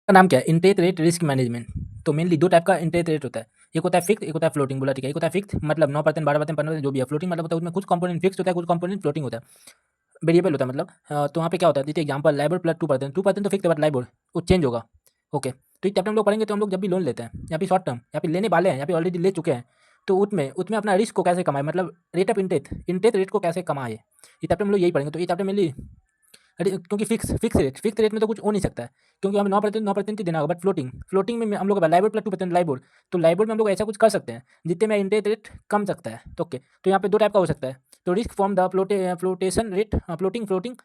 का नाम क्या है? Interest rate risk management. तो मेनली 2 टाइप का इंटरेस्ट रेट होता है। एक होता है फिक्स्ड, एक होता है फ्लोटिंग। बोला ठीक है। एक होता है फिक्स्ड मतलब 9%, 12%, 15% जो भी है। फ्लोटिंग मतलब होता है उसमें कुछ कंपोनेंट फिक्स्ड होता है, कुछ कंपोनेंट फ्लोटिंग होता है, वेरिएबल होता है मतलब। तो वहाँ पे क्या होता है, देखिए एग्जांपल लाइबोर प्लस 2%, 2% तो फिक्स है बट लाइबोर वो चेंज होगा। ओके, तो इस चैप्टर हम लोग पढ़ेंगे। तो हम लोग जब भी लोन लेते हैं या फिर शॉर्ट टर्म या फिर लेने वाले हैं या फिर ऑलरेडी ले चुके हैं, तो उसमें उसमें अपना रिस्क को कैसे कमाए, मतलब रेट ऑफ इंटरेस्ट रेट को कैसे कमाए, इस चैप्टर में हम लोग यही पढ़ेंगे। तो ये चैप्टर मेनली अरे क्योंकि फिक्स रेट में तो कुछ हो नहीं सकता है, क्योंकि हमें 9% ही देना होगा। बट फ्लोटिंग में हम लोग लाइबोर प्लस 2% लाइबोर, तो लाइबोर में हम लोग ऐसा कुछ कर सकते हैं जितने में इंटरेस्ट रेट कम सकता है। तो ओके, तो यहाँ पे 2 टाइप का हो सकता है। तो risk from the flotation rate, floating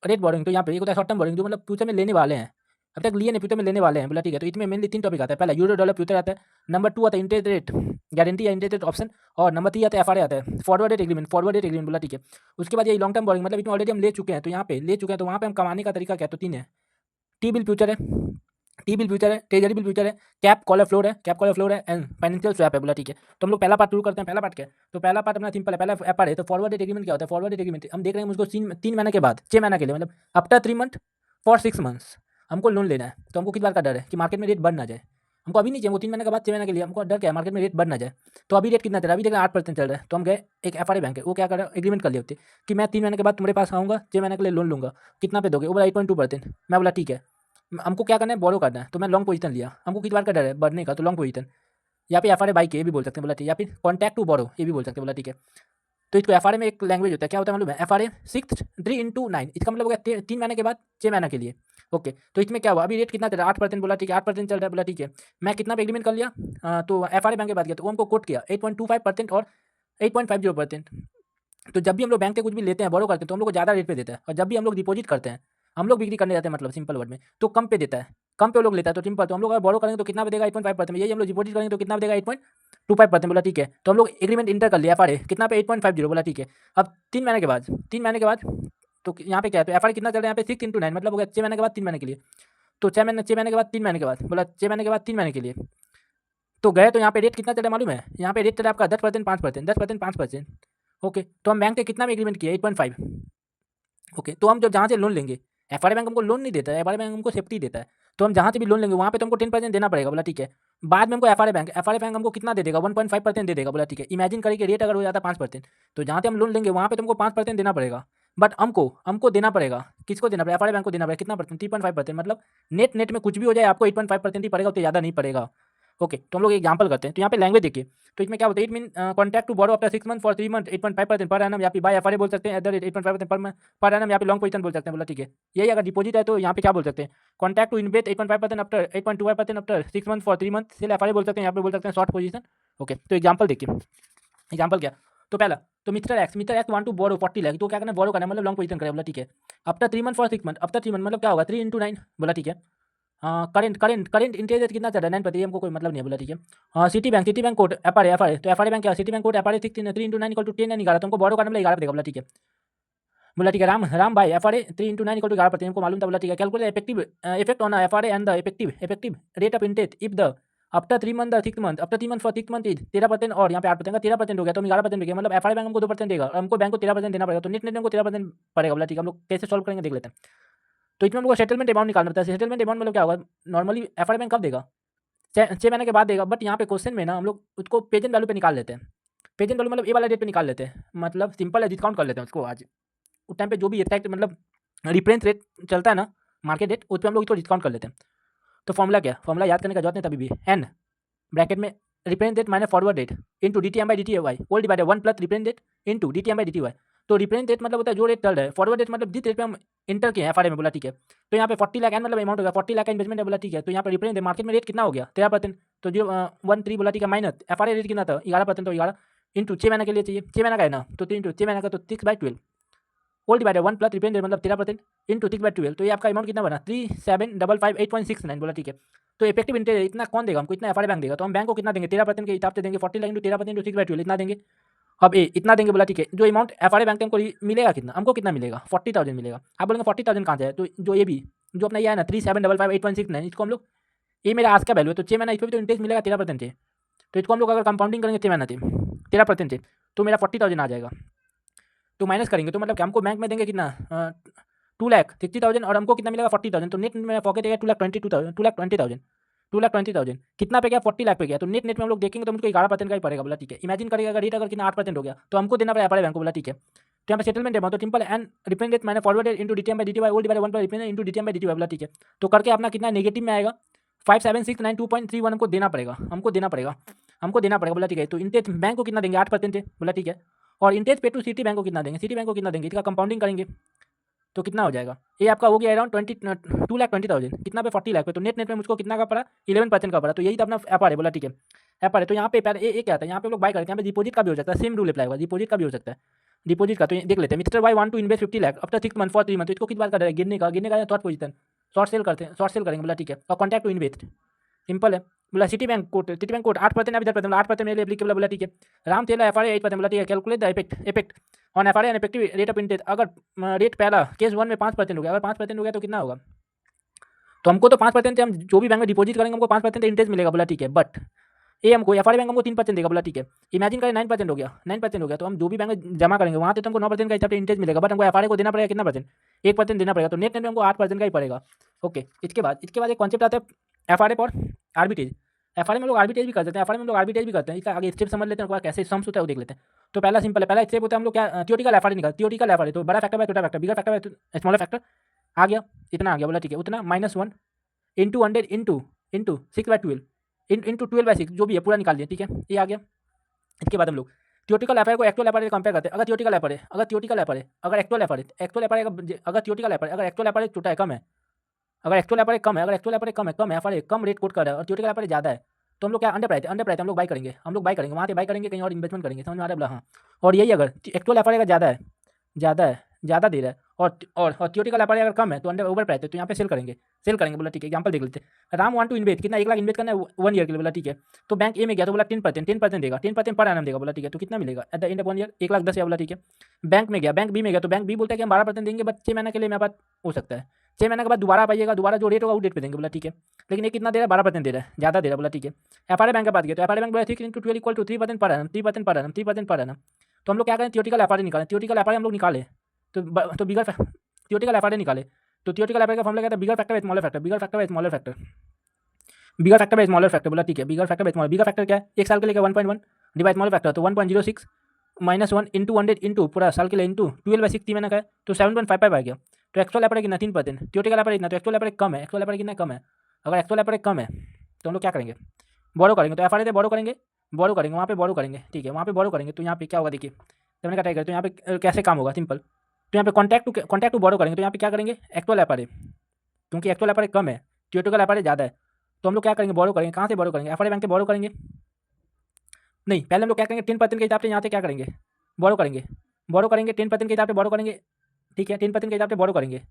rate boring. तो यहाँ पे एक होता है शॉर्ट टर्म बोरिंग, जो मतलब फ्यूचर में लेने वाले हैं, अभी तक लिए नहीं, फ्यूचर में लेने वाले हैं। बोला ठीक है। तो इसमें मेनली 3 टॉपिक आता है। पहला यूरो डॉलर फ्यूचर आता है, नंबर 2 आता है इंटरेस्ट रेट गारंटी या इंटरेस्ट रेट ऑप्शन, और नंबर 3 आता है एफआरए आता है, फॉरवर्ड रेट एग्रीमेंट। बोला ठीक है। उसके बाद ये लॉन्ग टर्म बोरिंग, मतलब इसमें ऑलरेडी हम ले चुके हैं, तो यहाँ पे ले चुके हैं, तो वहाँ पे हम कमाने का तरीका क्या है, तो 3 है। टी बिल फ्यूचर है, ट्रेजरी बिल फ्यूचर है, कैप कॉलर फ्लोर है एंड फाइनेंशियल स्वैप है। बोला ठीक है। तो हम लोग पहला पार्ट शुरू करते हैं। पहला पार्ट क्या है, तो पहला पार्ट अपना सिंपल है। पहला एफआर है। तो फॉरवर्ड रेट एग्रीमेंट क्या होता है, फॉरवर्ड रेट एग्रीमेंट हम देख रहे हैं उसको 3 महीने के बाद, 6 महीने के लिए, मतलब आफ्टर 3 मंथ फॉर 6 मंथ्स हमको लोन लेना है। तो हमको किस बात का डर है कि मार्केट में रेट बढ़ ना जाए। हमको अभी नहीं चाहिए, वो 3 महीने के बाद 6 महीने के लिए हमको डर क्या है, मार्केट में रेट बढ़ ना जाए। तो अभी रेट कितना चल रहा है, अभी देख रहे हैं 8% चल रहा है। तो हम गए एक एफआरए बैंक है, वो क्या कर रहा है, एग्रीमेंट कर लिए होते कि मैं 3 महीने के बाद तुम्हारे पास आऊँगा, 6 महीने के लिए लोन लूँगा, कितना पे दोगे। वो बोला 8.2%। मैं बोला ठीक है। हमको क्या करना है, बोरो करना है, तो मैं लॉन्ग पोजीशन लिया। हमको किस बार का डर है, बढ़ने का, तो लॉन्ग पोजीशन। या फिर एफआरए बाई के, ये भी बोल सकते हैं। बोला ठीक है। या फिर कॉन्टैक्ट टू बोरो, ये भी बोल सकते हैं। बोला ठीक है। तो इसको एफआरए में एक लैंग्वेज होता है, क्या होता है मालूम है, एफआरए 6 3 into 9, इसका मतलब हो गया 3 महीने के बाद 6 महीने के लिए। ओके, तो इसमें क्या हुआ, अभी रेट कितना चल रहा है, 8%। बोला ठीक है, 8% चल रहा है। बोला ठीक है। मैं कितना पे एग्रीमेंट कर लिया, तो एफआरए बैंक के बाद गया, तो वो हमको कोट किया 8.25% और 8.50%। तो जब भी हम लोग बैंक से कुछ भी लेते हैं, बोरो करते हैं, तो हम लोग को ज़्यादा रेट पे देता है, और जब भी हम लोग डिपॉजिट करते हैं, हम लोग बिक्री करने जाते हैं, मतलब सिंपल वर्ड में, तो कम पे देता है, कम पे वो लोग लेता है। तो सिंपल, तो हम लोग अगर बोरो करेंगे तो कितना पे देगा, 8.5%। यही हम लोग डिपॉजिट करेंगे तो कितना पे देगा, 8.25%। बोला ठीक है। तो हम लोग एग्रीमेंट इंटर कर लिया एफआरए कितना पे, 8.50। बोला ठीक है। अब 3 महीने के बाद तो यहाँ पे क्या है, तो एफआरए कितना चल रहा है यहाँ पे, 6 into 9, मतलब हो गया 6 महीने के बाद 3 महीने के लिए। तो 6 महीने के बाद 3 महीने के बाद, बोला 6 महीने के बाद 3 महीने के लिए। तो गए, तो यहाँ पे रेट कितना चल रहा है मालूम है, यहाँ पे रेट चल रहा है आपका 10%, 5%, 10%, 5%। ओके, तो हम बैंक से कितना में एग्रीमेंट किया, 8.5। ओके, तो हम जब जहाँ से लोन लेंगे, एफआरए बैंक हमको लोन नहीं देता है, एफआरए बैंक हमको सेफ्टी देता है। तो हम जहाँ से भी लोन लेंगे वहाँ पे तो हमको 10% देना पड़ेगा। बोला ठीक है। बाद में हमको एफआरए बैंक हमको कितना दे देगा, 1.5% दे देगा। बोला ठीक है। इमेजिन करिए कि रेट अगर हो जाता है 5%, तो जहाँ से हम लोन लेंगे वहाँ पे तो हमको 5% देना पड़ेगा। बट हमको हमको देना पड़ेगा, किसको देना पड़ेगा, एफआरए बैंक को देना पड़ेगा। कितना परसेंट, 3.5%। मतलब नेट नेट में कुछ भी हो जाए आपको 8.5% ही पड़ेगा, उससे ज़्यादा नहीं पड़ेगा। ओके, तो हम लोग एग्जाम्पल करते हैं। तो यहाँ पे लैंग्वेज देखिए, तो इसमें क्या होता है, it mean contract to borrow after 6 month for 3 month 8.5% पर एनम, या फिर बाय एफआरए बोल सकते हैं, एट द रेट 8.5% पर एनम, या फिर लॉन्ग पोजीशन बोल सकते हैं। बोला ठीक है। यही अगर डिपॉजिट है तो यहाँ पे क्या बोल सकते हैं, contract to invest 8.5% after 8.25% after 6 month for 3 month, sell FRA बोल सकते हैं, यहाँ पे बोल सकते हैं शॉर्ट पोजीशन। ओके, तो एग्जाम्पल देखिए, एग्जाम्पल क्या, तो पहला, तो Mister X want to borrow 40 lakh, तो क्या करना है, बोरो करना है, मतलब लॉन्ग पोजीशन करें। बोला ठीक है। After 3 month for 6 month, after 3 month मतलब क्या होगा, 3 into 9। बोला ठीक है। करेंट इंटरेस्ट रेट कितना चल रहा है, 9%, हमको कोई मतलब नहीं है। बोला ठीक है। सिटी बैंक कोड एफआरए, तो एफआरए बैंक क्या, city bank code FRA 3 into 9 = 10 11, तो हमको बोरो करने में 11 देगा। बोला ठीक है। बोला ठीक है। राम भाई एफआरए 3 into 9 = 11%, हमको मालूम था। बोला ठीक है। Calculate effective effect on FRA and the effective rate of interest if the after 3 month 6 month, after 3 month for 6 month is 13%, और यहाँ पे 8% का 13% हो गया, तो हम 11% गया, मतलब एफआरए बैंक हमको 2% देगा और हमको बैंक को 13% देना पड़ेगा, तो नेट नेट हमको 13% पड़ेगा। बोला ठीक है। हम लोग कैसे सॉल्व करेंगे देख लेते हैं। तो इसमें हमको सेटलमेंट अमाउंट निकालना पड़ता है। सेटलमेंट अमाउंट मतलब क्या होगा, नॉर्मली एफआरए बैंक कब देगा, 6 महीने के बाद देगा। बट यहाँ पे क्वेश्चन में ना हम लोग उसको प्रेजेंट वैल्यू पे निकाल लेते हैं। प्रेजेंट वैल्यू मतलब ए वाला रेट पे निकाल लेते हैं, मतलब सिंपल है, डिस्काउंट कर लेते हैं उसको। आज उस टाइम पे जो भी एक्सैक्ट मतलब रिफरेंस रेट चलता है ना, मार्केट रेट, उस पर हम लोग इसको डिस्काउंट कर लेते हैं। तो फॉर्मूला क्या, फॉर्मूला याद करने का जरूरत नहीं तभी भी, एन ब्रैकेट में reference rate minus forward rate into D T M by D T Y whole divided 1 plus reference rate into D T M by D T Y. तो रिफरेंस रेट मतलब होता है जो रेट चल रहा है, forward rate मतलब जिस रेट पे हम इंटर किए हैं एफआरए में। बोला ठीक है। तो यहाँ पे 40 लाख एन मतलब अमाउंट होगा, 40 लाख का इन्वेस्टमेंट है। बोला ठीक है। तो यहाँ पे रिफरेंस मार्केट में रेट कितना हो गया, 13%। तो जो 13, बोला ठीक है, माइनस एफआरए रेट कितना था, 11%, तो 11 इंटू 6 महीने के लिए चाहिए, 6 महीने का है ना, तो 3 इंटू 6 महीने का, तो 6/12 whole divided 1 plus reference rate मतलब 13% इंटू 6/12। तो ये आपका अमाउंट कितना बना, 3755 8.69। बोला ठीक है। तो इफेक्टिव इंटरेस्ट इतना कौन देगा हमको, इतना एफआरए बैंक देगा। तो हम बैंक को कितना देंगे, 13% के हिसाब से देंगे, 40 लाख इंटू 13% इंटू 6/12 इतना देंगे। अब ए इतना देंगे। बोला ठीक है। जो अमाउंट एफआरए बैंक हमको मिलेगा कितना, हमको कितना मिलेगा, 40,000 मिलेगा। आप बोलेंगे 40,000 कहाँ से है, तो जो ये भी जो अपना ये है ना 3755 8.69, इसको हम लोग, ये मेरा आज का वैल्यू है, तो 6 महीना इस पर भी तो इंटरेस्ट मिलेगा 13% से। तो इसको हम लोग अगर कंपाउंडिंग करेंगे 6 महीना से 13% से, तो मेरा 40,000 आ जाएगा। तो माइनस करेंगे तो मतलब कि हमको बैंक में देंगे कितना, 2,60,000 और हमको कितना मिलेगा 40,000, तो नेट में पॉकेट है 2,22,000, 2,20,000, 2,20,000 कितना पे गया 40 लाख पे गया। तो नेट नेट में हम लोग देखेंगे तो हमको 11% का ही पड़ेगा बोला, ठीक है। इमेजिन करिएगा अगर रेट अगर कितना 8% हो गया तो हमको देना पड़ेगा बैंक को बोला, ठीक है। तो यहाँ पे सेटलमेंट है तो सिंपल एंड रिप्रेजेंट मैंने forwarded into DTM by DT by old divided 1 पर represent into DTM by DT बोला, ठीक है। तो करके अपना कितना नेगेटिव में आएगा 57692.31 हमको देना पड़ेगा, बोला, ठीक है। तो इंटरेस्ट बैंक को कितना देंगे 8% है बोला, ठीक है। और इंटरेस्ट पे टू सिटी बैंक को कितना देंगे, सिटी बैंक को कितना देंगे, इसका कंपाउंडिंग करेंगे तो कितना हो जाएगा, ये आपका हो गया अराउंड 2,20,000 कितना पे 40 लाख पे। तो नेट नेट में मुझको कितना का पड़ा 11% का पड़ा। तो यही तो अपना एफआर है बोला, ठीक है। एफआर है तो यहाँ पे पहले ये क्या आता है, यहाँ पे लोग बाय करते हैं, यहाँ पे डिपोजिट का भी हो सकता है, सेम रूल अप्लाई होगा, डिपोजिट का भी हो सकता है, डिपोजिट का। तो देख लेते हैं mister Y want to invest 50 lakh after 6 month for 3 month. तो इसको किस बात कर रहा है गिरने का शॉर्ट पोजीशन, शॉर्ट सेल करते हैं, शॉर्ट सेल करेंगे बोला, ठीक है। और कॉन्टैक्ट टू इन्वेस्ट सिंपल है बोला, सिटी बैंक कोड 8% अभी 10% 8% मेरे लिए एप्लीकेबल बोला, ठीक है। राम तेला एफआर 8% बोला, ठीक है। Calculate the effect on FR and effective rate of interest. अगर रेट पहला केस 1 में 5% हो गया, अगर 5% हो गया तो कितना होगा, तो हमको तो 5% हम जो भी बैंक में डिपॉजिट करेंगे हमको 5% इंटरेस्ट मिलेगा बोला, ठीक है। बट ये हमको एफआर बैंक हमको 3% देगा बोला, ठीक है। इमेजिन करें 9% हो गया, 9% हो गया तो हम जो भी बैंक में जमा करेंगे वहाँ से तो हमको 9% का हिसाब से इंटरेस्ट मिलेगा, बट हमको एफआर को देना पड़ेगा कितना परसेंट, 1% देना पड़ेगा। तो नेट नेट में हमको 8% का ही पड़ेगा। ओके, इसके बाद एक कॉन्सेप्ट आता है एफआर और आर्बिट्रेज। एफआर में लोग आर्बिट्रेज भी कर सकते हैं, एफआर में लोग आर्बिट्रेज भी करते हैं। इसका आगे स्टेप समझ लेते हैं, कैसे सम्स होता है वो देख लेते हैं। तो पहला सिंपल है, पहला स्टेप होता है हम लोग क्या थियोरिटिकल एफआर निकाल, थियोरिटिकल एफआर तो बड़ा फैक्टर बाय छोटा factor, bigger factor by smaller factor आ गया, इतना आ गया बोला, ठीक है। उतना -1 इंटू 100 इंटू 6/12 इंटू 12/6 जो भी है पूरा निकाल दिया, ठीक है। ये आ गया। इसके बाद हम लोग थियोरिटिकल एफआर को एक्चुअल एफआर से कंपेयर करते हैं। अगर थियोरिटिकल एफआर है, अगर एक्चुअल एफआर अगर थियोरिटिकल एफआर अगर एक्चुअल एफआर छोटा है कम है, अगर एक्चुअल एफआर कम है, अगर एक्चुअल एफआर कम है, एफआर कम रेट कोट कर रहा है और थियोरिटिकल एफआर ज़्यादा है, तो हम लोग क्या अंडर प्राइस हम लोग बाई करेंगे, वहाँ से बाई करेंगे, कहीं और इन्वेस्टमेंट करेंगे, समझ में आ रहा है बोला, हाँ। और यही अगर एक्चुअल एफआर ज़्यादा दे रहा है और थियोरिटिकल एफआर अगर कम है तो अंडर ओवर प्राइस है, तो यहाँ पे सेल करेंगे बोला, ठीक है। एग्जांपल देख लेते हैं, राम वांट टू इन्वेस्ट कितना 1 लाख इन्वेस्ट करना है 1 ईयर के लिए बोला, ठीक है। तो बैंक ए में गया तो बोला 10% देगा, 10% पर एनम देगा बोला, ठीक है। तो कितना मिलेगा at the end of 1 year 1,10,000 बोला, ठीक है। बैंक में गया, बैंक बी में गया तो बैंक बी बोलता है कि हम 12% देंगे, बट 6 महीने के लिए मेरे पास हो सकता है, 6 महीने के बाद दोबारा पाइएगा, दोबारा जो रेट होगा वो रेट पे देंगे बोला, ठीक है। लेकिन ये कितना दे रहा है 12% दे रहा है, ज़्यादा दे रहा है बोला, ठीक है। एफआर बैंक के पास गया तो एफआर बैंक बोला 6 × 12 equal to 3% per annum, 3% per annum. तो हम लोग क्या करें थियोरिटिकल एफआर निकालें, थियोरिटिकल एफआर हम लोग निकाले तो बिगर थियोरिटिकल एफआर निकाले तो थियोरिटिकल एफआर का फॉर्मूला क्या था, bigger factor by smaller factor, bigger factor by smaller factor बोला, ठीक है। बिगर फैक्टर क्या है, एक साल के लिए 1.1 डिवाइड स्मॉलर फैक्टर तो 1.06 -1 इंटू 100 इंटू पूरा साल के लिए इंटू 12/6 3 महीने का है तो 7.55 आ गया। तो एक्चुअल एफआर कितना 3%, थियोरिटिकल एफआर इतना, तो एक्चुअल एफआर कम है, एक्चुअल एफआर कितना कम है, अगर एक्चुअल एफआर कम है तो हम लोग क्या करेंगे बोरो करेंगे। तो एफआर से बोरो करेंगे वहाँ पे बोरो करेंगे, ठीक है। वहाँ पे बोरो करेंगे तो यहाँ पे क्या होगा देखिए, जब मैंने ट्राई करें तो यहाँ पे कैसे काम होगा सिंपल। तो यहाँ पे कॉन्टैक्ट टू बोरो करेंगे तो यहाँ पे क्या करेंगे एक्चुअल एफआर क्योंकि एक्चुअल एफआर कम है, थियोरिटिकल एफआर ज़्यादा है, तो हम लोग क्या करेंगे बोरो करेंगे, कहाँ से बोरो करेंगे एफआर बैंक से बोरो करेंगे, नहीं पहले हम लोग क्या करेंगे 10% के हिसाब से यहाँ से क्या करेंगे बोरो करेंगे 10% के हिसाब से बोरो करेंगे, ठीक है। 10% के हिसाब से बोरो करेंगे,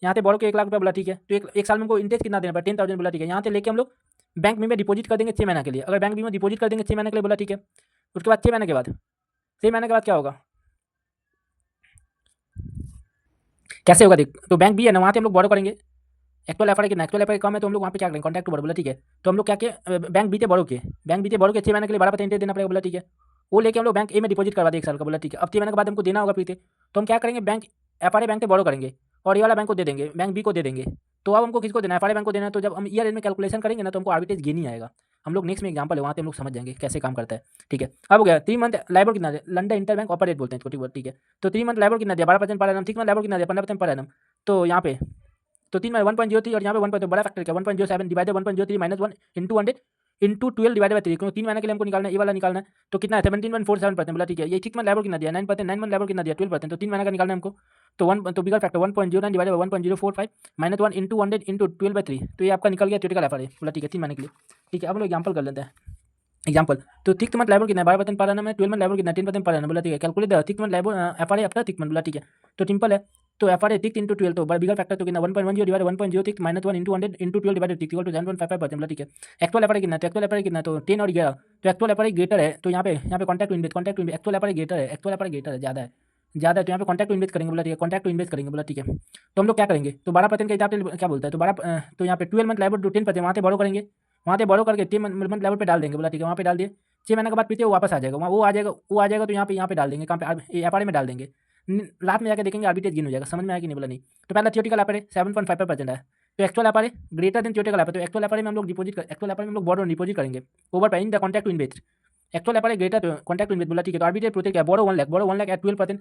यहाँ से बोरो के 1 लाख रुपये बोला, ठीक है। तो एक साल में हमको इंटरेस्ट कितना देना पड़ा 10,000 बोला, ठीक है। यहाँ से लेके हम लोग बैंक में डिपॉजिट कर देंगे 6 महीने के लिए, अगर बैंक में डिपॉजिट कर देंगे 6 महीने के लिए बोला, ठीक है। उसके बाद 6 महीने के बाद क्या होगा कैसे होगा देख, तो बैंक भी है ना वहाँ से हम लोग बोरो करेंगे, एक्चुअल एफआर कितना एक्चुअल एफआर कम है तो हम लोग वहाँ पे क्या करेंगे कॉन्टैक्ट टू बोरो बोला, ठीक है। तो हम लोग क्या किए बैंक बी से बोरो के 6 महीने के लिए 12% इंटरेस्ट देना पड़ेगा बोला, ठीक है। वो लेके हम लोग बैंक ए में डिपॉजिट करवा दे 1 साल का बोला, ठीक है। अब 6 महीने के बाद हमको देना होगा फिर से, तो हम क्या करेंगे बैंक एफआर बैंक से बोरो करेंगे और ये वाला बैंक को दे देंगे, बैंक बी को दे देंगे। तो अब हमको किसको देना है एफआर बैंक को देना है, तो जब हम ईयर एंड में कैलकुलेशन करेंगे ना तो हमको आर्बिट्रेज गेन ही आएगा। हम लोग नेक्स्ट में एग्जांपल है वहाँ पे हम लोग समझ जाएंगे कैसे काम करता है, ठीक है। अब हो गया 3 मंथ लाइबर कितना है, लंडन इंटर बैंक ऑपरेट बोलते हैं छोटी, ठीक है। तो 3 मंथ लाइबर कितना दिया 12% पर एनम, 6 मंथ लाइबर कितना दिया 15% पर एनम। तो यहाँ पे तो 3 में 1.03 और यहाँ पे 1 तो बड़ा फैक्टर क्या 1.07 divided 1.03 -1 into 100 into 12 divided by 3, क्योंकि 3 महीने के लिए हमको निकालना है, ये वाला निकालना है। तो कितना है 17.47% बोला, ठीक है। ये 6 मंथ लाइबर कितना दिया 9%, 9 मंथ लाइबर कितना दिया 12%, तो 3 महीने का निकालना है हमको। तो 1 तो bigger factor 1.09 divided by 1.045 -1 into 100 into 12/3, तो ये आपका निकल गया थियोरिटिकल एफआर बोला, ठीक है 3 महीने के लिए, ठीक है। अब लोग एग्जाम्पल कर लेते हैं। एग्जाम्पल तो 6 मंथ लाइबर कितना 12% पर एनम है, 12 मंथ लाइबर कितना 10% पर एनम बोला, ठीक है। Calculate the 6 month Liber FR after 6 month बोला, ठीक है। तो सिंपल है, तो एफआर 6 इंटू 12 तो बिगर फैक्टर तो कितना 1.10 divide 1.06 -1 into 100 into 12 divided 6 equal to 7.55% बोला, ठीक है। एक्चुअल एफआर कितना, तो एक्चुअल एफआर कितना तो 10 और 11, तो एक्चुअल एफआर ग्रेटर है, तो यहाँ पे contact to invest actual FR greater है, ज़्यादा है, तो यहाँ पे कॉन्टैक्ट टू इन्वेस्ट करेंगे बोला, ठीक है। कॉन्टैक्ट टू इन्वेस्ट करेंगे बोला, ठीक है। तो हम लोग क्या करेंगे तो 12% के हिसाब से क्या बोलता है, तो यहाँ पे 12 मंथ लाइबर टू 10% वहाँ से बोरो करेंगे, वहाँ से बोरो करके 3 मंथ लाइबर पे डाल देंगे बोला, ठीक है। वहाँ पे डाल दिए 6 महीने के बाद पीछे वो वापस आ जाएगा, वो आ जाएगा तो यहाँ पे डाल देंगे, कहाँ पे एफआर में डाल देंगे। रात में जाकर देखेंगे आर्बिट्रेज गेन हो जाएगा। समझ में आया कि नहीं? बोला नहीं। तो पहला थियोरेटिकल अपर है 7.55% है, तो एक्चुअल अपर है ग्रेटर देन थियोरेटिकल अपर, तो एक्चुअल अपर में हम लोग एक्चुअल अपर में हम लोग बोरो डिपॉजिट करेंगे over pay in the contract to invest. Actual upper है ग्रेटर कॉन्ट्रैक्ट टू इन्वेस्ट बोला, ठीक है। तो आर्बिट्रेज प्रोटेक्ट क्या, borrow 1 lakh, borrow 1 lakh at 12%,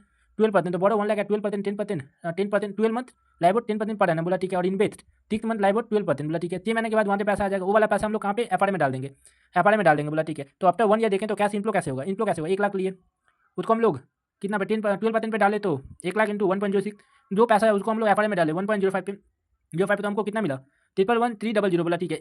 तो borrow 1 lakh at 12%, 10%, 12 month LIBOR 10% पर एनम बोला, ठीक है। और इन्वेस्ट 6 मंथ लाइबोर 12% बोला, ठीक है। 6 महीने के बाद वहाँ पे पैसा आ जाएगा, वो वाला पैसा हम लोग कहाँ पे एफआरए में डाल देंगे, एफआरए में डाल देंगे बोला, ठीक है। तो आफ्टर 1 ईयर देखें तो कैश इनफ्लो कैसे होगा, इनफ्लो कैसे होगा, 1 लाख लिए उसको हम लोग कितना पे 12% पे डाले तो 1 लाख इंटू 1.06, जो पैसा है उसको हम लोग एफआरए में डाले 1.05 पे, 05 पे, तो हमको कितना मिला 111,300 बोला, ठीक है।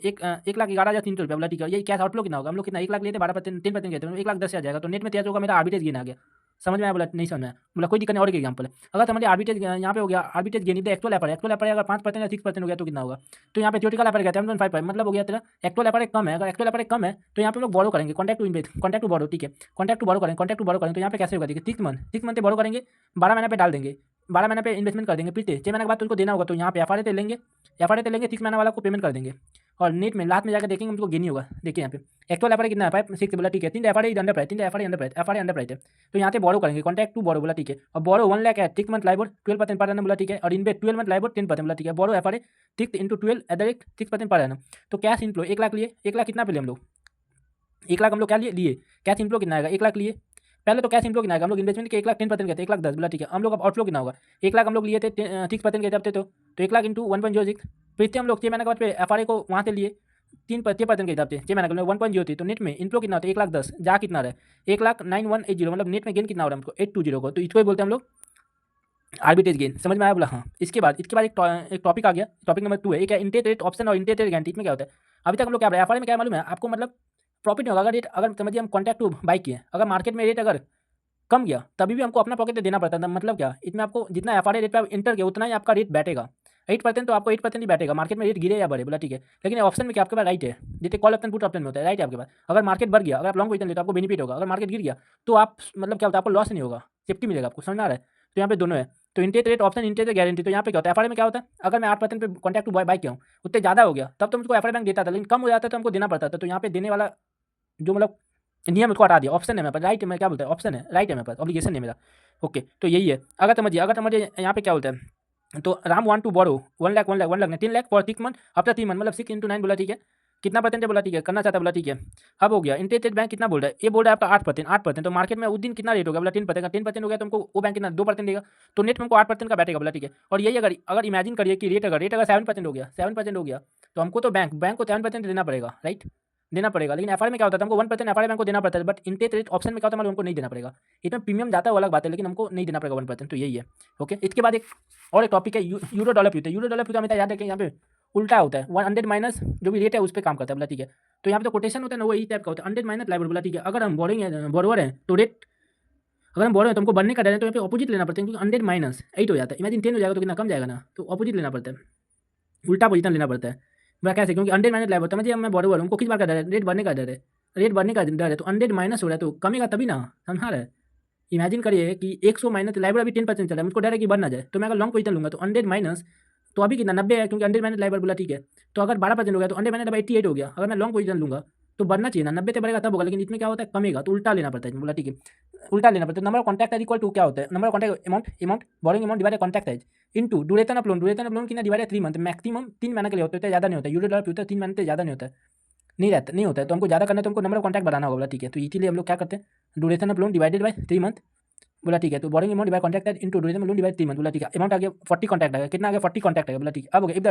1,11,300 रुपया बोला, ठीक है। ये कैश आउटफ्लो कितना होगा, हम लोग कितना 1 लाख लिए थे 12% 3% गए थे, 1,10,000 आ जाएगा। तो नेट में तैयार होगा मेरा आर्बिट्रेज गेन आ गया। समझ में आया? बोला नहीं समझ में आया? बोला कोई दिक्कत नहीं। और एक एग्जाम्पल है, अगर समझिए आर्बिट्रेज यहाँ पे हो गया, आर्बिट्रेज गेन इधर एक्चुअल एफआर अगर 5% या 6% हो गया तो कितना होगा, तो यहाँ पे थ्योरेटिकल एफआर गया 7.5, मतलब हो गया तेरा एक्चुअल एफआर कम है। अगर एक्चुअल एफआर कम है तो यहाँ पे लोग बोरो करेंगे, contact to invest, contact to borrow, ठीक है। कॉन्टैक्ट टू बोरो करेंगे तो यहाँ पे कैसे होगा, देखिए 6 मंथ बोरो करेंगे, 12 महीने पे डाल देंगे, 12 महीने पे इन्वेस्टमेंट कर देंगे, फिर 6 महीने के बाद तो उसको देना होगा, तो यहाँ पे एफआरए लेंगे, 6 महीने वाला को पेमेंट कर देंगे। और नेट में लास्ट में जाकर देखेंगे हमको गेन ही होगा। देखिए यहाँ पे एक्चुअल एफआरए कितना है 5 6 बोला, ठीक है। 3 FRA under price, 3 FRA under price है, तो यहाँ पे बोरो करेंगे, कॉन्टैक्ट टू बोरो बोला, ठीक है। और बोरो 1 लाख है 6 मंथ लाइबोर 12% पर एनम बोला, ठीक है। और इन्वेस्ट 12 मंथ लाइबोर 10% बोला, ठीक है। Borrow FRA 6 into 12 at the rate 6% पर एनम। तो कैश इनफ्लो 1 लाख लिए, 1 लाख कितना पे लिए हम लोग, 1 लाख हम लोग क्या लिए, कैश इनफ्लो कितना आएगा, 1 लाख लिए पहले, तो कैश इनफ्लो कितना आएगा, हम लोग इन्वेस्टमेंट के 1 लाख 10% कहते हैं, 1,10,000 बोला, ठीक है। हम लोग अब आउटफ्लो कितना होगा, 1 लाख हम लोग लिए थे 6% के जब थे, तो 1 लाख इंटू 1.06, फिर से हम लोग 6 महीने के बाद एफआरए को वहाँ से लिए 3% के हिसाब से 6 महीने का 1.03, तो नेट में इनफ्लो कितना होता है 1,10,000, जा कितना रहा है 1,91,80, मतलब नेट में गेन कितना हो रहा है हमको 820 को, तो इसको ही बोलते हैं हम लोग आर्बिट्रेज गेन। समझ में आया? बोला हाँ। इसके बाद एक टॉपिक आ गया, टॉपिक नंबर 2 है, एक है इंटरेस्ट रेट ऑप्शन और इंटरेस्ट रेट गारंटी में क्या होता है। अभी तक हम लोग क्या एफआरए में क्या मालूम है आपको, मतलब प्रॉफिट नहीं होगा अगर रेट, अगर समझिए हम कॉन्टैक्ट टू बाई किए, अगर मार्केट में रेट अगर कम गया तभी भी हमको अपना पॉकेट से देना पड़ता था। मतलब क्या, इसमें आपको जितना एफआरए रेट पे आप इंटर किया उतना ही आपका रेट बैठेगा, 8%, तो आपको 8% ही बैठेगा, मार्केट में रेट गिरे या बढ़े, बोला, ठीक है। लेकिन ऑप्शन में क्या आपके पास राइट है, जैसे कॉल ऑप्शन पुट ऑप्शन में होता है, राइट है आपके पास। अगर मार्केट बढ़ गया, अगर आप लॉन्ग पोजीशन लेते हो आपको बेनिफिट होगा, अगर मार्केट गिर गया तो आप मतलब क्या होता है आपको लॉस नहीं होगा, सेफ्टी मिलेगा आपको। समझ में आ रहा है? तो यहाँ पे दोनों है, तो interest rate option, interest rate guarantee. तो यहाँ पे क्या होता है एफआरए में क्या होता है, अगर मैं 8% पे कॉन्टैक्ट टू बाई किया हूँ, उतने ज़्यादा हो गया तब तो मुझको एफआरए बैंक देता था, लेकिन कम हो जाता है तो हमको देना पड़ता था। तो यहाँ पे देने वाला जो मतलब नियम उसको हटा दिया, ऑप्शन है मेरे पास, राइट है, मैं क्या बोलता है ऑप्शन है, राइट है मेरे पास, ऑब्लिगेशन है मेरा। ओके, तो यही है। अगर समझिए यहाँ पे क्या बोलता है, तो Ram want to borrow 1 lakh नहीं 3 lakh for 6 month after 3 month, मतलब 6 इंटू 9 बोला, ठीक है। कितना परसेंट है बोला, ठीक है, करना चाहता है बोला, ठीक है। अब हो गया इंटरेस्ट रेट बैंक कितना बोल रहा है, ये बोल रहा है आपका 8%, तो मार्केट में उस दिन कितना रेट हो गया बोला 10% हो गया, तो हमको वो बैंक कितना 2% देगा, तो नेट में हमको 8% का बैठेगा बोला, ठीक है। और यही अगर इमेजिन करिए कि रेट अगर 7% हो गया, 7% हो गया, तो हमको तो बैंक को 7% देना पड़ेगा, राइट, देना पड़ेगा। लेकिन एफआरए में क्या होता है हमको 1% एफआरए बैंक को देना पड़ता है, बट इंटरेस्ट रेट ऑप्शन में क्या होता है हमको नहीं देना पड़ेगा। इसमें प्रीमियम जाता है वो अलग बात है, लेकिन हमको नहीं देना पड़ेगा 1%, तो यही है। ओके, इसके बाद एक टॉपिक है euro dollar future. Euro dollar future हमें याद रखें यहाँ पे उल्टा होता है, 100 माइनस जो भी रेट है उस पर काम करता है बोला, ठीक है। तो यहाँ पे तो कोटेशन होता है ना वो इस टाइप का होता है, 100 माइनस लाइबर बोला, ठीक है। अगर हम बोरोवर हैं तो रेट, अगर हम बोल रहे हैं तो हमको बढ़ने का डर है, तो यहाँ पे ऑपोजिट लेना पड़ता है, क्योंकि 100 माइनस 8 हो जाता है, इमेजिन 10 हो जाएगा तो कितना कम जाएगा ना, तो ऑपोजिट लेना पड़ता है, उल्टा पोजीशन लेना पड़ता है। मैं कैसे, क्योंकि 100 माइनस लाइबर समझिए मैं बोरोवर हूँ, हमको किस बार का डर है, रेट बढ़ने का डर है, रेट बढ़ने का डर है, तो 100 माइनस हो रहा है तो कमेगा तभी ना, समझा रहा है। इमेजिन करिए कि 100 माइनस लाइबर अभी 10% चला है, मुझको डर है कि बढ़ ना जाए, तो मैं अगर लॉन्ग पोजीशन लूंगा तो 100 माइनस, तो अभी कितना 90 है, क्योंकि 100 माइनस लाइबर बोला, ठीक है। तो अगर 12% हो गया तो 100 माइनस 88 हो गया, अगर मैं लॉन्ग पोजीशन लूंगा तो बढ़ना चाहिए ना, 90 से बढ़ेगा तब होगा, लेकिन इसमें क्या होता है कमेगा, तो उल्टा लेना पड़ता है बोला, ठीक है। उल्टा लेना पड़ता है। Number of contact is equal to क्या होता है, number of contact amount boring amount divide contact size into duration of loan कितना डिवाइड 3 मंथ, मैक्सिमम 3 महीने के लिए होता है, ज़्यादा नहीं होता है। यूरो डॉलर फ्यूचर 3 महीने से ज़्यादा नहीं होता है, नहीं होता है, तो हमको ज़्यादा करना है तो हमको नंबर ऑफ कॉन्टैक्ट बढ़ाना होगा बोला, ठीक है। तो इसीलिए हम लोग क्या करते हैं, duration of loan divided by 3 month बोला, ठीक है। तो boring amount divide contact into duration of loan divide 3 month बोला, ठीक है। अमाउंट आ गया 40 कॉन्टैक्ट आ गया, कितना आ गया 40 कॉन्टैक्ट आ गया बोला, ठीक है। अब हो गया if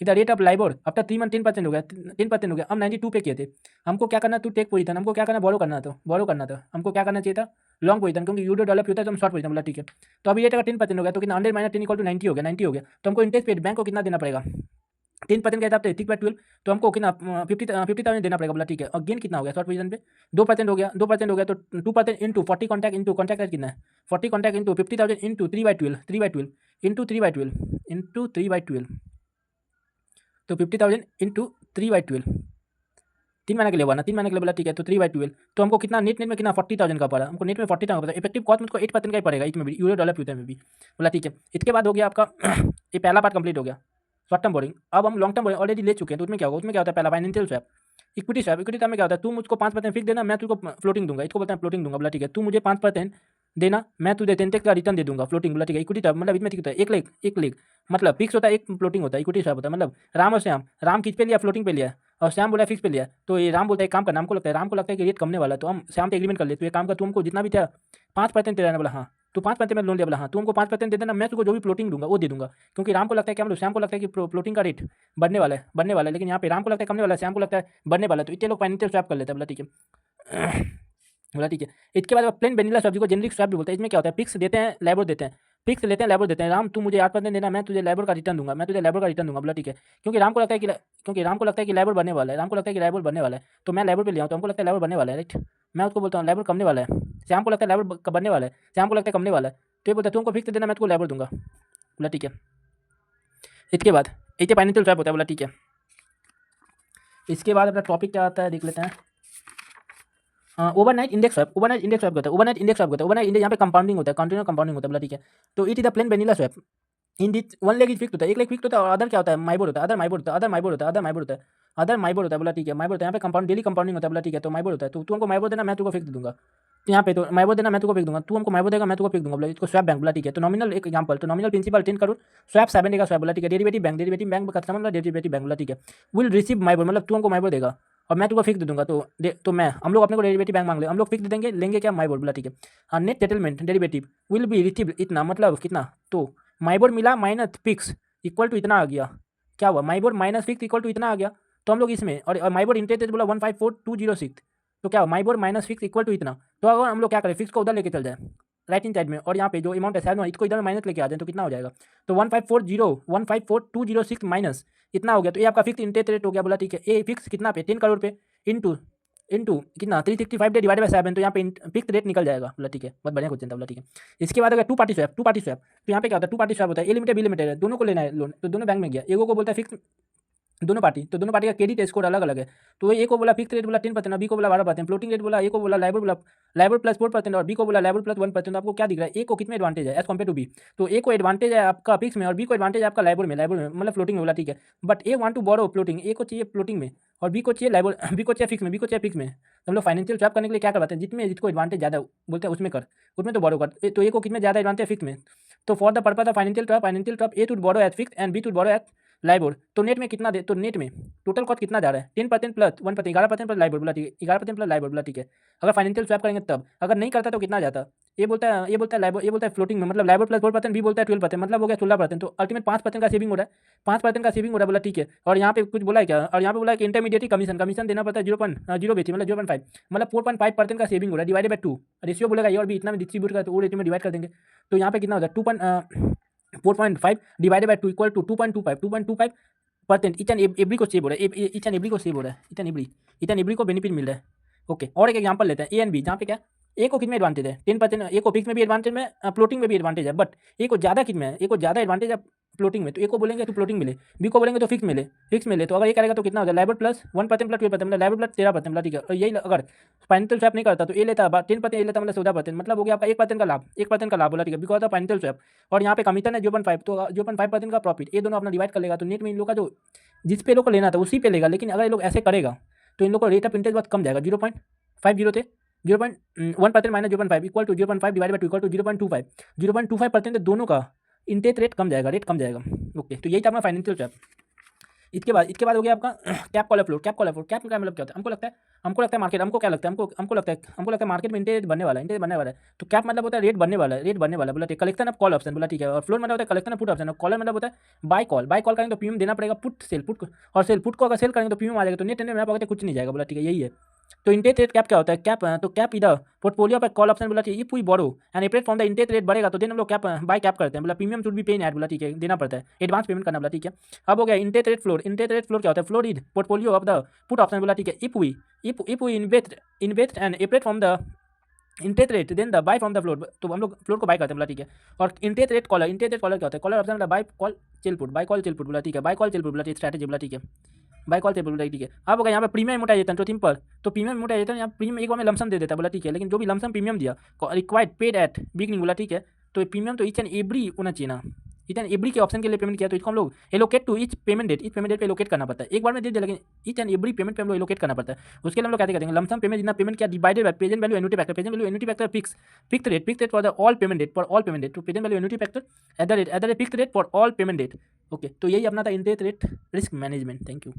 the rate of LIBOR after 3 month 10% हो गया, 10% हो गया, हम 92 पे किए थे, हमको क्या करना, टू टेक पोजीशन, हमको क्या करना, बोरो करना था, हमको क्या करना चाहिए था लॉन्ग पोजीशन, क्योंकि यूरो डॉलर फ्यूचर तो हम शॉर्ट पोजीशन बोला, ठीक है। तो अभी रेट अगर 10% हो गया तो कितना 100 माइनस 10 इक्वल टू 90 हो गया, 90 हो गया, तो हमको इंटरेस्ट पेड बैंक को कितना देना पड़ेगा 10% के हिसाब से 6/12, तो हमको कितना 50,000 देना पड़ेगा बोला, ठीक है। और गेन कितना हो गया शॉर्ट पोजीशन पे 2% हो गया, 2% हो गया, तो 2% into 40 contact into contact size कितना है 40 कॉन्टैक्ट इंटू 50,000 इंटू 3/12 इंटू 3/12 तो 50,000 इंटू 3/12 3 महीने के लिए हुआ ना, 3 महीने के लिए बोला, ठीक है। तो 3/12 तो हमको कितना नेट में कितना 40,000 का पड़ा, हमको नेट में 40,000 का पड़ा, इफेक्टिव कॉस्ट मुझको 8% का ही पड़ेगा इसमें भी, यूरो डॉलर फ्यूचर में भी बोला, ठीक है। इसके बाद हो गया आपका ये पहला पार्ट कंप्लीट हो गया शॉर्ट टर्म बोरिंग। अब हम लॉन्ग टर्म बोरिंग ऑलरेडी ले चुके हैं, तो उसमें क्या होगा, उसमें क्या होता है पहला फाइनेंशियल स्वैप, इक्विटी स्वैप में क्या होता है, तू मुझको 5% फिक्स देना, मैं तुझको फ्लोटिंग दूंगा, इसको बोलते हैं फ्लोटिंग दूंगा बोला, ठीक है। तू मुझे 5% देना, मैं तुझे 10 का रिटर्न दे दूंगा फ्लोटिंग, बोला ठीक है। इक्विटी स्वैप मतलब इसमें ठीक होता है, एक लेग मतलब फिक्स होता है, एक फ्लोटिंग होता है। इक्विटी स्वैप होता है मतलब राम और श्याम, राम किस पे लिया, फ्लोटिंग पे लिया, और श्याम बोला फिक्स पे लिया। तो ये राम बोलता है एक काम करना, हमको लगता है, राम को लगता है कि रेट कमने वाला है, तो हम श्याम से एग्रीमेंट कर ले, तो ये काम कर, तू हमको जितना भी था 5% दे देना, बोला हाँ। तू 5% में लोन लिया, बोला हाँ। तू हमको 5% दे देना, मैं तुझको जो भी फ्लोटिंग दूंगा वो दे दूंगा, क्योंकि राम को लगता है कि हम लोग, श्याम को लगता है कि फ्लोटिंग का रेट बढ़ने वाला है, लेकिन यहाँ पे राम को लगता है कमने वाला है, श्याम को लगता है बढ़ने वाला है, तो इतने लोग फाइनेंशियल स्वैप कर लेते हैं, बोला ठीक है। बोला ठीक है। इसके बाद प्लेन वेनिला सब्जी को जेनरिक स्वैप भी बोलते हैं। इसमें क्या होता है, फिक्स देते हैं, लेबर देते हैं, फिक्स लेते हैं, लेबर देते हैं। राम तू मुझे 8% देना, मैं तुझे लेबर का रिटर्न दूंगा, मैं तुझे लेबर का रिटर्न दूंगा, बोला ठीक है। क्योंकि राम को लगता है कि लेबर बढ़ने वाला है, राम को लगता है कि लेबर बढ़ने वाला है, तो मैं लेबर पे लिया हूँ, तो हमको लगता है लेबर बढ़ने वाला है, राइट। मैं उसको बोलता हूँ लेबर कमने वाला है, श्याम को लगता है लेबर बढ़ने वाला है, श्याम को लगता है कमने वाला है, तो ये बोलता है तुमको फिक्स देना, मैं तुमको लेबर दूंगा, बोला ठीक है। इसके बाद एक फाइनेंशियल स्वैप होता है, बोला ठीक है। इसके बाद अपना टॉपिक क्या आता है देख लेते हैं। Overnight index swap, overnight index swap होता है, ओवरनाइट इंडेक्स स्वैप होता है, ओवरनाइट इंडेक्स यहाँ पे कंपाउंडिंग होता है, कंटिन्यू कंपाउंडिंग होता है, बोला ठीक है। तो it is the plain vanilla swap in this one leg is fix होता है, एक लेग फिक्स होता है, और अदर क्या होता है, माइबोर होता है, अदर माइबोर होता है, अदर माइबोर होता है, अदर माइबोर होता है, अदर माइबोर होता है, बोला ठीक है। माइबोर होता है, यहाँ पे कंपाउंड डेली कंपाउंडिंग होता है, बोला ठीक है। तो माइबोर होता है, तो तू हमको माइबोर देना, मैं तुमको फिक्स दे दूंगा, तो यहाँ पे तो माइबोर देना, मैं तुमको फिक्स दूंगा, तू हमको माइबोर देगा, मैं तुमको फिक्स दूंगा, बोला इसको स्वैप बैंक, बोला ठीक है। तो नॉमिनल एक एग्जांपल, तो नॉमिनल प्रिंसिपल 10 करोड़, स्वैप 7 देगा स्वैप, बोला ठीक है। डेरिवेटिव बैंक का समझ लो, डेरिवेटिव बैंक, बोला ठीक है। विल रिसीव माइबोर मतलब तू हमको माइबोर देगा और मैं तुमको फिक्स दे दूंगा, तो मैं हम लोग अपने को डेरिवेटिव बैंक मांग ले, हम लोग फिक्स दे देंगे, लेंगे क्या, माइबोर, बोला ठीक है। हाँ, net settlement derivative will be receive इतना, मतलब कितना, तो माइबोर मिला माइनस फिक्स इक्वल टू इतना आ गया, क्या हुआ, माइबोर माइनस फिक्स इक्वल टू इतना आ गया, तो हम लोग इसमें, और माइबोर इंटरेस्ट रेट बोला 154,206, तो क्या माइबोर माइनस फिक्स इक्वल टू इतना, तो अगर हम लोग क्या करें, फिक्स को उधर लेके चल जाए राइट इन साइड में, और यहाँ पे जो अमाउंट है साइड में इसको इधर माइनस लेके आ जाए, तो कितना हो जाएगा, तो 154,206 माइनस इतना हो गया, तो ये आपका फिक्स इंटरेस्ट रेट हो गया, बोला ठीक है। ये फिक्स कितना पे, 10 करोड़ पे, इंटू इंटू कितना 365 डे डिवाइड बाय 7, तो यहाँ पे फिक्स रेट निकल जाएगा, बोला ठीक है। बहुत बढ़िया क्वेश्चन था, बोला ठीक है। इसके बाद अगर टू पार्टी स्वैप, तो यहाँ पे क्या होता है, टू पार्टी स्वैप होता है, ए लिमिटेड बी लिमिटेड है, दोनों को लेना है लोन, तो दोनों बैंक में गया, एगो को बोलता है फिक्स, दोनों पार्टी, तो दोनों पार्टी का क्रेडिट स्कोर अलग अलग है, तो ए को बोला फिक्स रेट बोला 10%, बी को बोला 12%, फ्लोटिंग रेट बोला, ए को बोला लाइबर प्लस 4%, और बी को बोला लाइबर प्लस 1%। तो आपको क्या दिख रहा है, ए को कितने एडवांटेज है एज कम्पेयर टू बी, तो ए को एडवांटेज है आपका फिक्स में, और बी को एडवांटेज है आपका लाइबर में मतलब फ्लोटिंग में, बोला ठीक है। But A want to borrow floating, A को चाहिए फ्लोटिंग में, और बी को चाहिए लाइबर, बी को चाहिए फिक्स में, तो हम लोग फाइनेंशियल स्वैप करने के लिए क्या करवाते हैं, जिसको एडवांटेज ज़्यादा बोलते हैं उसमें कर, उसमें तो बोरो कर, तो ए को कितने ज़्यादा एडवांटेज फिक्स में, तो for the purpose of financial swap A to borrow as fix and B to borrow as LIBOR, तो नेट में कितना दे, तो नेट में टोटल कॉस्ट कितना जा रहा है, 10% प्लस 1%, 11% प्लस लाइबोर, बोला ठीक है, 11% प्लस लाइबोर, बोला ठीक है। अगर फाइनेंशियल स्वैप करेंगे तब, अगर नहीं करता तो कितना जाता, ये बोलता है लाइबोर, ये बोलता है फ्लोटिंग में, मतलब लाइबोर प्लस 4%, बी बोलता है 12%, मतलब हो गया 16%, तो अल्टीमेट 5% का सेविंग हो रहा है, 5% का सेविंग हो रहा है, बोला ठीक है। और यहाँ पे कुछ बोला है क्या, और यहाँ पे बोला है कि इंटरमीडिएट कमीशन देना पड़ता है 0.0 बेची, मतलब 0.5, मतलब 4.5% का सेविंग हो रहा है, डिवाइडेड बाय 2, रेशियो बोलेगा ये, और भी इतना में डिस्ट्रीब्यूट कर, तो वो रेशियो में डिवाइड कर देंगे, तो यहाँ पे कितना होता है 4.5 divided by 2 equal to 2.25% each and every को सेव हो रहा है, ईच एंड एवरी को सेव हो रहा है, ईच एंड एवरी को बेनिफिट मिल रहा है। ओके, और एक एग्जांपल लेते हैं ए एंड बी, जहाँ पे क्या ए को कितने एडवांटेज है 10%, ए को फिक्स में भी एडवांटेज में, फ्लोटिंग में भी एडवांटेज है, बट ए को ज़्यादा कितने है, ए को ज़्यादा एडवांटेज है फ्लोटिंग में, तो ए को बोलेंगे तो फ्लोटिंग मिले, बी को बोलेंगे तो फिक्स मिले, तो अगर ये करेगा तो कितना हो जाए, लाइबर प्लस 1% प्लस 12%, मतलब लाइबर प्लस 13%, मतलब ठीक है। और यही अगर फाइनेंशियल स्वैप नहीं करता तो ए लेता 10%, ए लेता मतलब 14%, मतलब हो गया आपका 1% का लाभ, 1% का लाभ, बोला ठीक है, बिकॉज ऑफ फाइनेंशियल स्वैप। और यहाँ पे कमीशन है 0.5, तो 0.5% का प्रॉफिट, ये दोनों अपना डिवाइड कर लेगा, तो नेट में इन लोग का जो जिस पे लोग को लेना था उसी पे लेगा, लेकिन अगर ये लोग ऐसे करेगा तो इन लोग को रेट ऑफ इंटरेस्ट बहुत कम जाएगा, 0.50 थे, 0.1% minus 0.5 equal to 0.5 divide by 2 equal to 0.25% दोनों का इंटरेस्ट रेट कम जाएगा, ओके। तो यही था अपना फाइनेंशियल स्वैप। इसके बाद हो गया आपका कैप कॉलर फ्लोट, कैप का मतलब क्या होता है, हमको लगता है मार्केट, हमको लगता है मार्केट में इंटरेस्ट बनने वाला है, तो कैप मतलब होता है रेट बनने वाला है, बोला ठीक, कलेक्शन ऑफ कॉल ऑप्शन, बोला ठीक है। और फ्लोट मतलब होता है कलेक्शन ऑफ पुट ऑप्शन, और कॉलर मतलब होता है बाय कॉल करेंगे तो प्रीमियम देना पड़ेगा, पुट को अगर सेल करेंगे तो प्रीमियम आ जाएगा, तो नेट में पॉकेट कुछ नहीं जाएगा, बोला ठीक है, यही है। तो इंटरेस्ट रेट कैप क्या होता है, कैप इधर पोर्टफोलियो पर कॉल ऑप्शन, बोला ठीक है, if we borrow and operate from the interest rate बढ़ेगा तो देन हम लोग बाय कैप करते हैं, बोला प्रीमियम शुड बी पे इन एड, बोला ठीक है, देना पड़ता है, एडवांस पेमेंट करना, बोला ठीक है। अब हो गया इंटरेस्ट रेट फ्लोर क्या होता है, floor is portfolio of the put option, बोला ठीक है, if we invest and operate from the interest rate then the buy from the floor, तो हम लोग फ्लोर को बाय करते हैं, बोला ठीक है। और इंटरेस्ट रेट कॉलर क्या होता है, collar option buy call chill put, बोला ठीक है, बाय कॉल चिल पुट, बोला ठीक, स्ट्रैटेजी, बोला ठीक है, बाय कॉल टेबल, ठीक है। अब होगा यहाँ पे प्रीमियम मोटाइजेशन, तो सिंपल, तो प्रीमियम मोटाइजेशन यहाँ प्रीमियम एक बार में लमसम दे देता है, बोला ठीक है, लेकिन जो भी लमसम प्रीमियम दिया रिक्वायर्ड पेड एट बिगनिंग, बोला ठीक है, तो प्रीमियम तो ईच एंड एवरी होना चाहिए ना, ईच एंड एवरी के ऑप्शन के लिए पेमेंट किया तो इसको हम लोग allocate to each payment date पे एलोकेट करना पड़ता है। एक बार में दे दिया, लेकिन ईच एंड एवरी पेमेंट पे हम लोग एलोकेट करना पड़ता है। उसके लिए हम लोग क्या करेंगे, लमसम पेमेंट जितना पेमेंट किया divided by present value annuity factor. Present value annuity factor fix rate for the all payment date तो present value annuity factor at the rate fix rate for all payment date. Okay, तो यही अपना था interest rate risk management. Thank you.